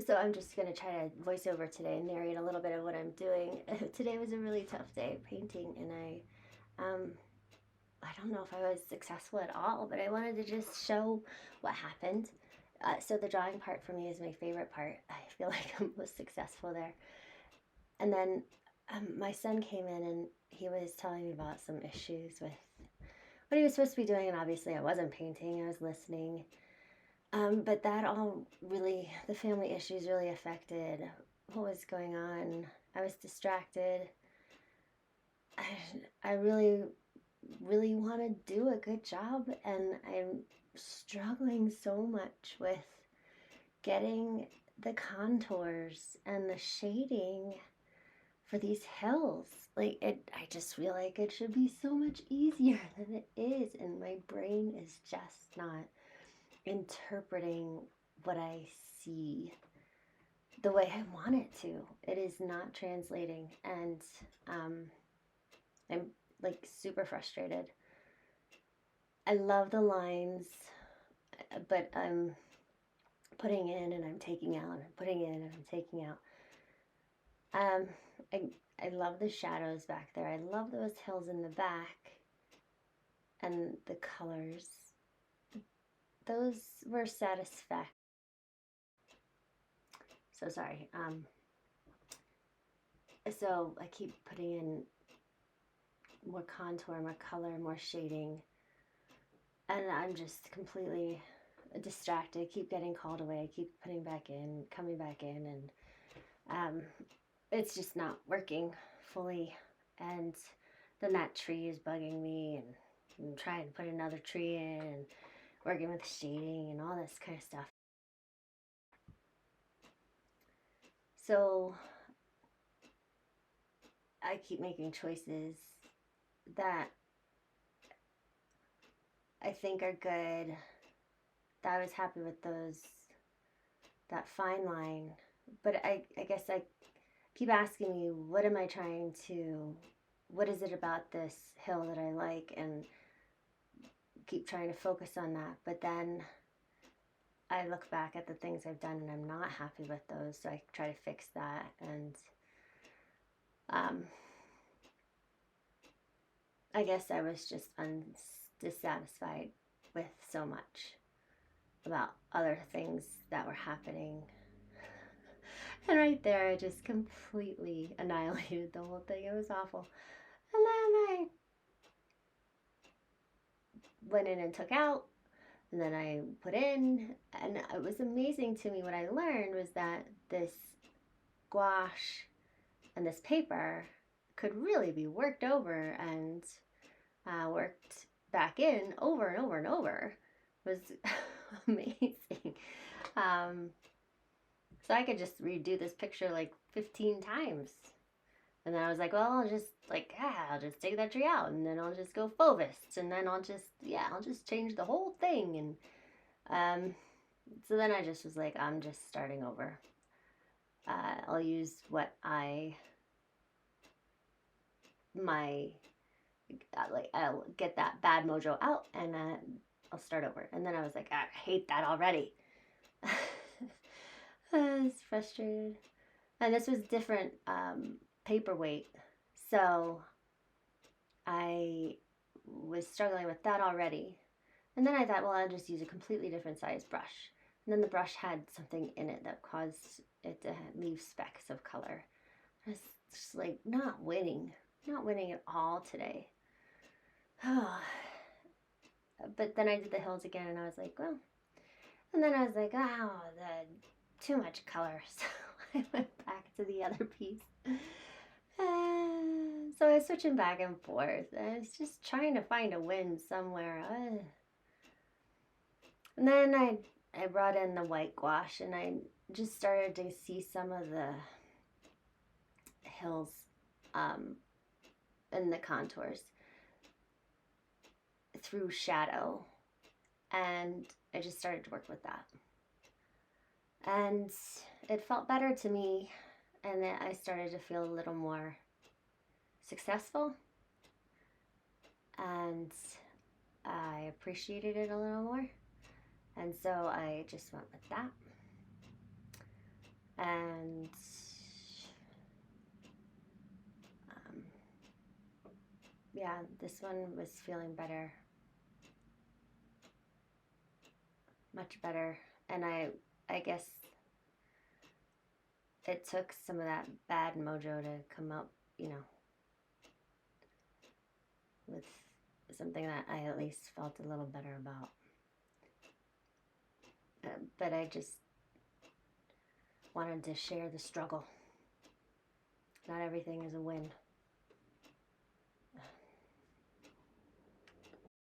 So I'm just going to try to voice over today and narrate a little bit of what I'm doing. Today was a really tough day painting, and I don't know if I was successful at all, but I wanted to just show what happened. So the drawing part for me is my favorite part. I feel like I'm most successful there. And then my son came in and he was telling me about some issues with what he was supposed to be doing, and obviously I wasn't painting, I was listening. But that all really, the family issues really affected what was going on. I was distracted. I really, really want to do a good job, and I'm struggling so much with getting the contours and the shading for these hills. Like I just feel like it should be so much easier than it is, and my brain is just not interpreting what I see the way I want it to. It is not translating, and I'm like super frustrated. I love the lines, but I'm putting in and I'm taking out, and I'm putting in and I'm taking out. Um, I, I love the shadows back there. I love those hills in the back and the colors. Those were satisfactory. So sorry. So I keep putting in more contour, more color, more shading, and I'm just completely distracted. I keep getting called away. I keep putting back in, coming back in, and it's just not working fully. And then that tree is bugging me, and I'm trying to put another tree in, and working with shading and all this kind of stuff. So I keep making choices that I think are good. That I was happy with those, that fine line. But I guess I keep asking me, what am I trying to, what is it about this hill that I like? And keep trying to focus on that. But then I look back at the things I've done and I'm not happy with those. So I try to fix that. And um, I guess I was just dissatisfied with so much about other things that were happening. And right there, I just completely annihilated the whole thing. It was awful. And then I went in and took out, and then I put in, and it was amazing to me. What I learned was that this gouache and this paper could really be worked over and worked back in over and over and over. It was amazing. Um, so I could just redo this picture like 15 times. And then I was like, well, I'll just take that tree out, and then I'll just go Fauvist, and then I'll just change the whole thing. And so then I just was like, I'm just starting over. I'll use I'll get that bad mojo out, and I'll start over. And then I was like, I hate that already. I was frustrated. And this was different paperweight. So I was struggling with that already. And then I thought, well, I'll just use a completely different size brush. And then the brush had something in it that caused it to leave specks of color. I was just like not winning at all today. But then I did the hills again, and I was like, well, and then I was like, oh, too much color. So I went back to the other piece. So I was switching back and forth. I was just trying to find a win somewhere. And then I brought in the white gouache, and I just started to see some of the hills and the contours through shadow. And I just started to work with that. And it felt better to me, and then I started to feel a little more successful, and I appreciated it a little more. And so I just went with that. And yeah, this one was feeling better, much better. And I guess it took some of that bad mojo to come up, you know, with something that I at least felt a little better about. But I just wanted to share the struggle. Not everything is a win.